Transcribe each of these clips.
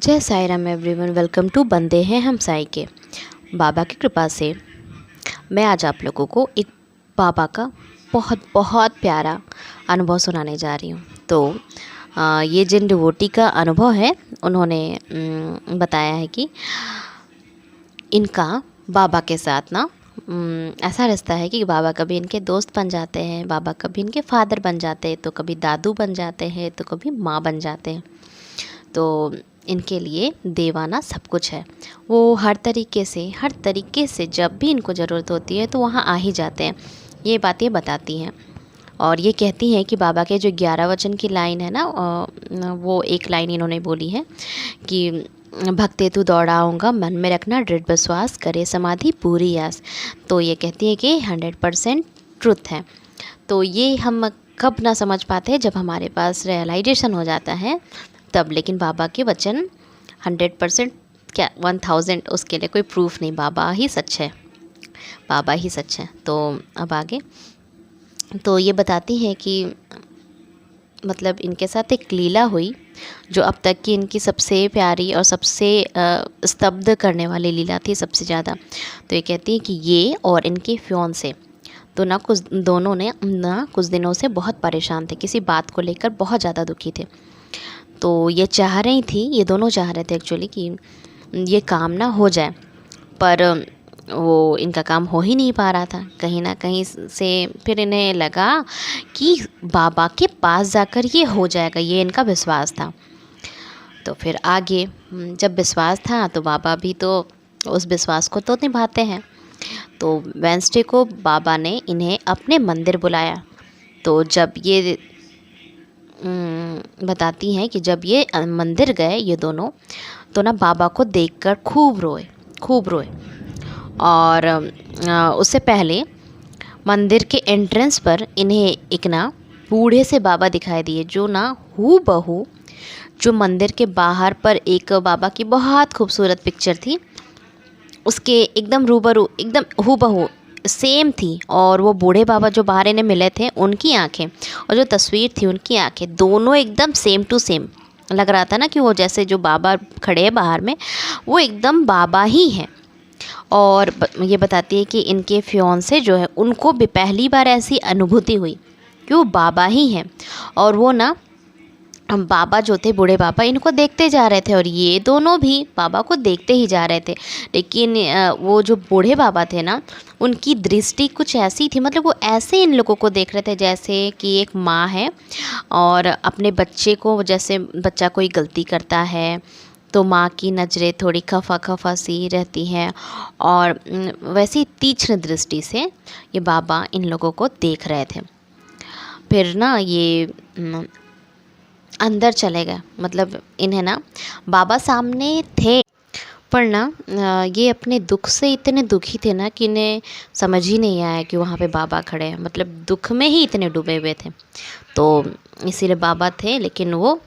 जय Sai Ram everyone. Welcome to बंदे हैं हम साई के। बाबा की कृपा से मैं आज आप लोगों को एक बाबा का बहुत बहुत प्यारा अनुभव सुनाने जा रही हूँ। तो ये जिन डिवोटी का अनुभव है उन्होंने बताया है कि इनका बाबा के साथ ना ऐसा रिश्ता है कि बाबा कभी इनके दोस्त बन जाते हैं, बाबा कभी इनके फादर बन जाते हैं, तो कभी दादू बन जाते हैं, तो कभी माँ बन जाते हैं। तो इनके लिए देवाना सब कुछ है। वो हर तरीके से जब भी इनको ज़रूरत होती है तो वहाँ आ ही जाते हैं। ये बातें बताती हैं और ये कहती हैं कि बाबा के जो 11 वचन की लाइन है ना, वो एक लाइन इन्होंने बोली है कि भक्ते तू दौड़ाऊँगा, मन में रखना दृढ़ विश्वास, करे समाधि पूरी आस। तो ये कहती है कि 100% ट्रुथ है। तो ये हम कब ना समझ पाते हैं, जब हमारे पास रियलाइजेशन हो जाता है तब। लेकिन बाबा के वचन 100% क्या 1000, उसके लिए कोई प्रूफ नहीं, बाबा ही सच है, बाबा ही सच है। तो अब आगे तो ये बताती हैं कि मतलब इनके साथ एक लीला हुई जो अब तक की इनकी सबसे प्यारी और सबसे स्तब्ध करने वाली लीला थी, सबसे ज़्यादा। तो ये कहती है कि ये और इनके फियोंसे तो दोनों ने कुछ दिनों से बहुत परेशान थे, किसी बात को लेकर बहुत ज़्यादा दुखी थे। तो ये दोनों चाह रहे थे एक्चुअली कि ये काम ना हो जाए, पर वो इनका काम हो ही नहीं पा रहा था। कहीं ना कहीं से फिर इन्हें लगा कि बाबा के पास जाकर ये हो जाएगा, ये इनका विश्वास था। तो फिर आगे जब विश्वास था तो बाबा भी तो उस विश्वास को तो निभाते हैं। तो वेंसडे को बाबा ने इन्हें अपने मंदिर बुलाया। तो जब ये बताती हैं कि जब ये मंदिर गए ये दोनों, तो ना बाबा को देखकर खूब रोए। और उससे पहले मंदिर के एंट्रेंस पर इन्हें एक ना बूढ़े से बाबा दिखाई दिए, जो ना हूबहू जो मंदिर के बाहर पर एक बाबा की बहुत खूबसूरत पिक्चर थी, उसके एकदम रूबरू, एकदम हूबहू सेम थी। और वो बूढ़े बाबा जो बाहर इन्हें मिले थे, उनकी आंखें और जो तस्वीर थी उनकी आंखें दोनों एकदम सेम टू सेम लग रहा था ना, कि वो जैसे जो बाबा खड़े हैं बाहर में वो एकदम बाबा ही हैं। और ये बताती है कि इनके फियोंसे जो है उनको भी पहली बार ऐसी अनुभूति हुई कि वो बाबा ही हैं। और वो ना बाबा जो थे, बूढ़े बाबा, इनको देखते जा रहे थे और ये दोनों भी बाबा को देखते ही जा रहे थे। लेकिन वो जो बूढ़े बाबा थे ना, उनकी दृष्टि कुछ ऐसी थी, मतलब वो ऐसे इन लोगों को देख रहे थे जैसे कि एक माँ है और अपने बच्चे को, जैसे बच्चा कोई गलती करता है तो माँ की नज़रें थोड़ी खफा खफा सी रहती हैं, और वैसी तीक्ष्ण दृष्टि से ये बाबा इन लोगों को देख रहे थे। फिर ना ये अंदर चले गए, मतलब इन्हें ना बाबा सामने थे, पर ना ये अपने दुख से इतने दुखी थे ना कि इन्हें समझ ही नहीं आया कि वहाँ पे बाबा खड़े हैं, मतलब दुख में ही इतने डूबे हुए थे। तो इसीलिए बाबा थे, लेकिन वो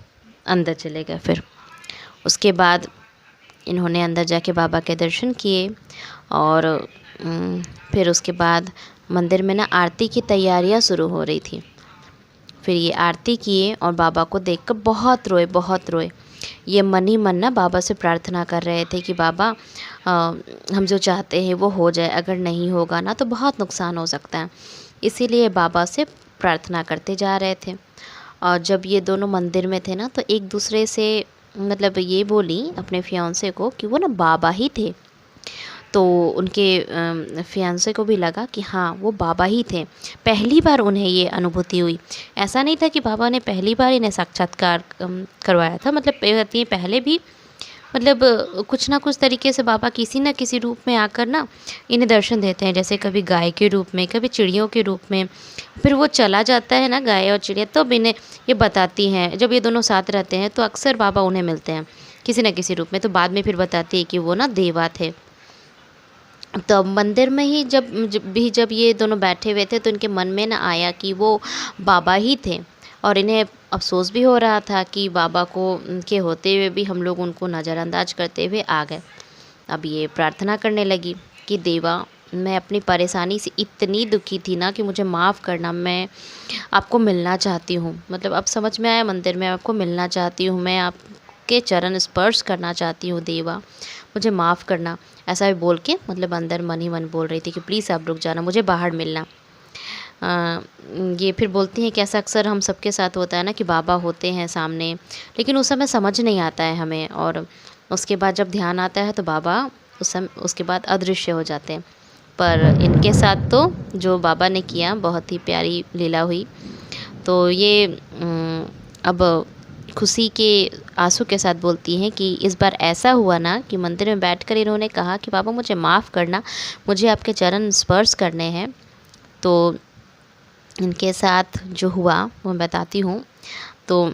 अंदर चले गए। फिर उसके बाद इन्होंने अंदर जाके बाबा के दर्शन किए और फिर उसके बाद मंदिर में ना आरती की तैयारियाँ शुरू हो रही थी। फिर ये आरती किए और बाबा को देखकर बहुत रोए। ये मन ही मन ना बाबा से प्रार्थना कर रहे थे कि बाबा हम जो चाहते हैं वो हो जाए, अगर नहीं होगा ना तो बहुत नुकसान हो सकता है। इसीलिए बाबा से प्रार्थना करते जा रहे थे। और जब ये दोनों मंदिर में थे ना, तो एक दूसरे से मतलब ये बोली अपने फियांसे को कि वो ना बाबा ही थे। तो उनके फियांसे को भी लगा कि हाँ वो बाबा ही थे। पहली बार उन्हें ये अनुभूति हुई। ऐसा नहीं था कि बाबा ने पहली बार इन्हें साक्षात्कार करवाया था, मतलब पहले भी मतलब कुछ ना कुछ तरीके से बाबा किसी न किसी रूप में आकर ना इन्हें दर्शन देते हैं, जैसे कभी गाय के रूप में, कभी चिड़ियों के रूप में। फिर वो चला जाता है ना गाय और चिड़िया, तब इन्हें ये बताती हैं, जब ये दोनों साथ रहते हैं तो अक्सर बाबा उन्हें मिलते हैं किसी न किसी रूप में। तो बाद में फिर बताती है कि वो ना देवा थे। तो मंदिर में ही जब ये दोनों बैठे हुए थे तो इनके मन में ना आया कि वो बाबा ही थे। और इन्हें अफसोस भी हो रहा था कि बाबा को के होते हुए भी हम लोग उनको नज़रअंदाज करते हुए आ गए। अब ये प्रार्थना करने लगी कि देवा, मैं अपनी परेशानी से इतनी दुखी थी ना कि मुझे माफ़ करना, मैं आपको मिलना चाहती हूँ। मतलब अब समझ में आया, मंदिर में आपको मिलना चाहती हूँ, मैं आप आपके चरण स्पर्श करना चाहती हूँ देवा, मुझे माफ़ करना। ऐसा भी बोल के मतलब अंदर मन ही मन बोल रही थी कि प्लीज़ आप रुक जाना, मुझे बाहर मिलना। अ, ये फिर बोलती हैं कि ऐसा अक्सर हम सबके साथ होता है ना कि बाबा होते हैं सामने, लेकिन उस समय समझ नहीं आता है हमें, और उसके बाद जब ध्यान आता है तो बाबा उसके बाद अदृश्य हो जाते हैं। पर इनके साथ तो जो बाबा ने किया बहुत ही प्यारी लीला हुई। तो ये अब खुशी के आंसू के साथ बोलती हैं कि इस बार ऐसा हुआ ना कि मंदिर में बैठकर इन्होंने कहा कि बाबा मुझे माफ़ करना, मुझे आपके चरण स्पर्श करने हैं। तो इनके साथ जो हुआ वो मैं बताती हूँ। तो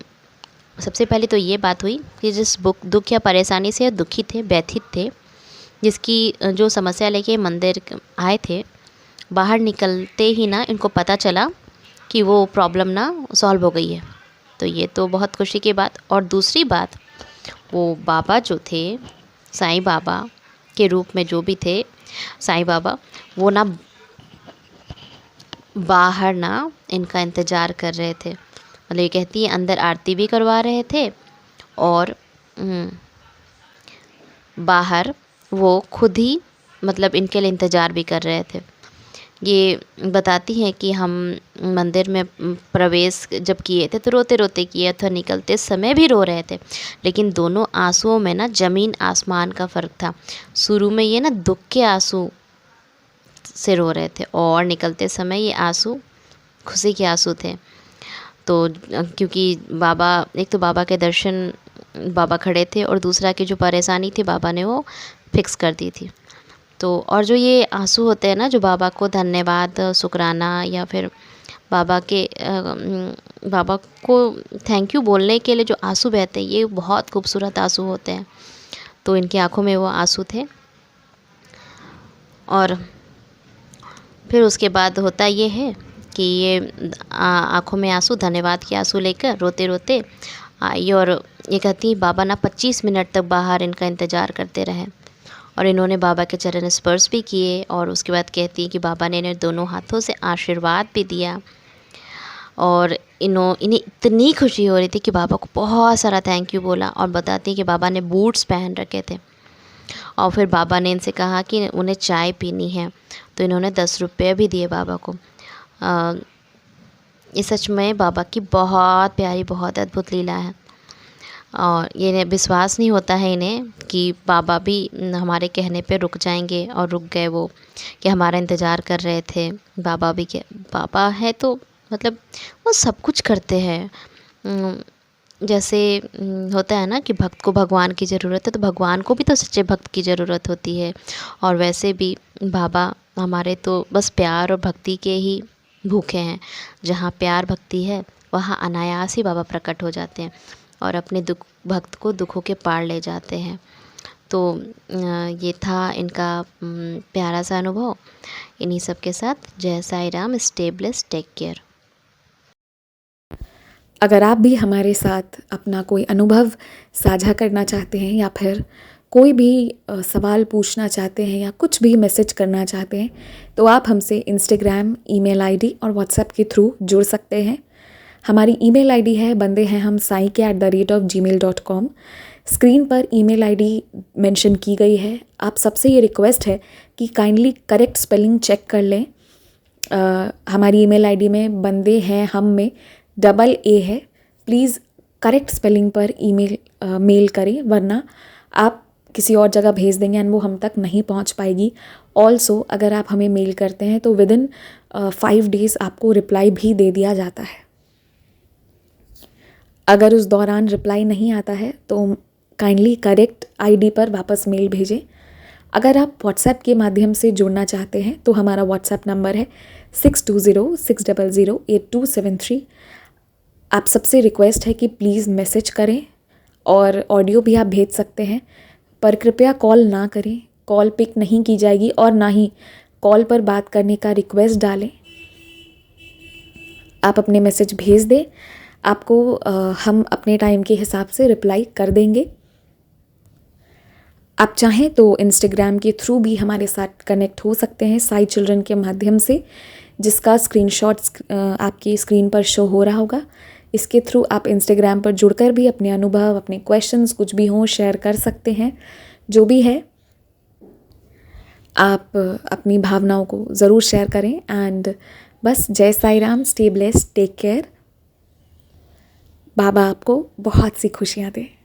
सबसे पहले तो ये बात हुई कि जिस दुख या परेशानी से दुखी थे, व्यथित थे, जिसकी जो समस्या लेके मंदिर आए थे, बाहर निकलते ही ना इनको पता चला कि वो प्रॉब्लम ना सॉल्व हो गई है। तो ये तो बहुत खुशी की बात। और दूसरी बात, वो बाबा जो थे, साईं बाबा के रूप में जो भी थे साईं बाबा, वो ना बाहर ना इनका इंतज़ार कर रहे थे। मतलब ये कहती है अंदर आरती भी करवा रहे थे और बाहर वो खुद ही मतलब इनके लिए इंतज़ार भी कर रहे थे। ये बताती हैं कि हम मंदिर में प्रवेश जब किए थे तो रोते रोते किए थे, निकलते समय भी रो रहे थे, लेकिन दोनों आंसुओं में ना ज़मीन आसमान का फ़र्क था। शुरू में ये ना दुख के आंसू से रो रहे थे और निकलते समय ये आंसू खुशी के आंसू थे। तो क्योंकि बाबा, एक तो बाबा के दर्शन, बाबा खड़े थे, और दूसरा की जो परेशानी थी बाबा ने वो फिक्स कर दी थी। तो और जो ये आंसू होते हैं ना, जो बाबा को धन्यवाद, शुक्राना, या फिर बाबा को थैंक यू बोलने के लिए जो आंसू बहते हैं, ये बहुत खूबसूरत आंसू होते हैं। तो इनकी आंखों में वो आंसू थे। और फिर उसके बाद होता ये है कि ये आँखों में आंसू, धन्यवाद के आंसू लेकर रोते रोते आई, और ये कहती बाबा ना 25 मिनट तक बाहर इनका इंतज़ार करते रहे, और इन्होंने बाबा के चरण स्पर्श भी किए। और उसके बाद कहती है कि बाबा ने इन्हें दोनों हाथों से आशीर्वाद भी दिया, और इन्हें इतनी खुशी हो रही थी कि बाबा को बहुत सारा थैंक यू बोला। और बताती है कि बाबा ने बूट्स पहन रखे थे, और फिर बाबा ने इनसे कहा कि उन्हें चाय पीनी है, तो इन्होंने 10 रुपये भी दिए बाबा को। ये सच में बाबा की बहुत प्यारी, बहुत अद्भुत लीला है। और ये विश्वास नहीं होता है इन्हें कि बाबा भी हमारे कहने पे रुक जाएंगे, और रुक गए वो, कि हमारा इंतज़ार कर रहे थे। बाबा भी बाबा है तो मतलब वो सब कुछ करते हैं। जैसे होता है ना कि भक्त को भगवान की ज़रूरत है, तो भगवान को भी तो सच्चे भक्त की ज़रूरत होती है। और वैसे भी बाबा हमारे तो बस प्यार और भक्ति के ही भूखे हैं। जहाँ प्यार भक्ति है वहाँ अनायास ही बाबा प्रकट हो जाते हैं, और अपने भक्त को दुखों के पार ले जाते हैं। तो ये था इनका प्यारा सा अनुभव। इन्हीं सब के साथ जय Sai Ram, stay blessed, take care. अगर आप भी हमारे साथ अपना कोई अनुभव साझा करना चाहते हैं, या फिर कोई भी सवाल पूछना चाहते हैं, या कुछ भी मैसेज करना चाहते हैं, तो आप हमसे इंस्टाग्राम, ईमेल आईडी और व्हाट्सएप के थ्रू जुड़ सकते हैं। हमारी ईमेल आईडी है bandeham@gmail.com। स्क्रीन पर ईमेल आईडी मेंशन की गई है। आप सबसे ये रिक्वेस्ट है कि काइंडली करेक्ट स्पेलिंग चेक कर लें। हमारी ईमेल आईडी में बंदे हैं हम में AA है। प्लीज़ करेक्ट स्पेलिंग पर मेल करें, वरना आप किसी और जगह भेज देंगे एंड वो हम तक नहीं पहुंच पाएगी। ऑल्सो अगर आप हमें मेल करते हैं तो विदिन 5 डेज़ आपको रिप्लाई भी दे दिया जाता है। अगर उस दौरान रिप्लाई नहीं आता है तो काइंडली करेक्ट आईडी पर वापस मेल भेजें। अगर आप व्हाट्सएप के माध्यम से जुड़ना चाहते हैं तो हमारा व्हाट्सएप नंबर है 6206008273। आप सबसे रिक्वेस्ट है कि प्लीज़ मैसेज करें, और ऑडियो भी आप भेज सकते हैं, पर कृपया कॉल ना करें। कॉल पिक नहीं की जाएगी, और ना ही कॉल पर बात करने का रिक्वेस्ट डालें। आप अपने मैसेज भेज दें, आपको हम अपने टाइम के हिसाब से रिप्लाई कर देंगे। आप चाहें तो इंस्टाग्राम के थ्रू भी हमारे साथ कनेक्ट हो सकते हैं, साई चिल्ड्रन के माध्यम से, जिसका स्क्रीनशॉट आपकी स्क्रीन पर शो हो रहा होगा। इसके थ्रू आप इंस्टाग्राम पर जुड़कर भी अपने अनुभव, अपने क्वेश्चंस कुछ भी हों शेयर कर सकते हैं। जो भी है आप अपनी भावनाओं को ज़रूर शेयर करें। एंड बस जय Sai Ram, stay blessed, take care. Baba आपको बहुत सी खुशियाँ दें।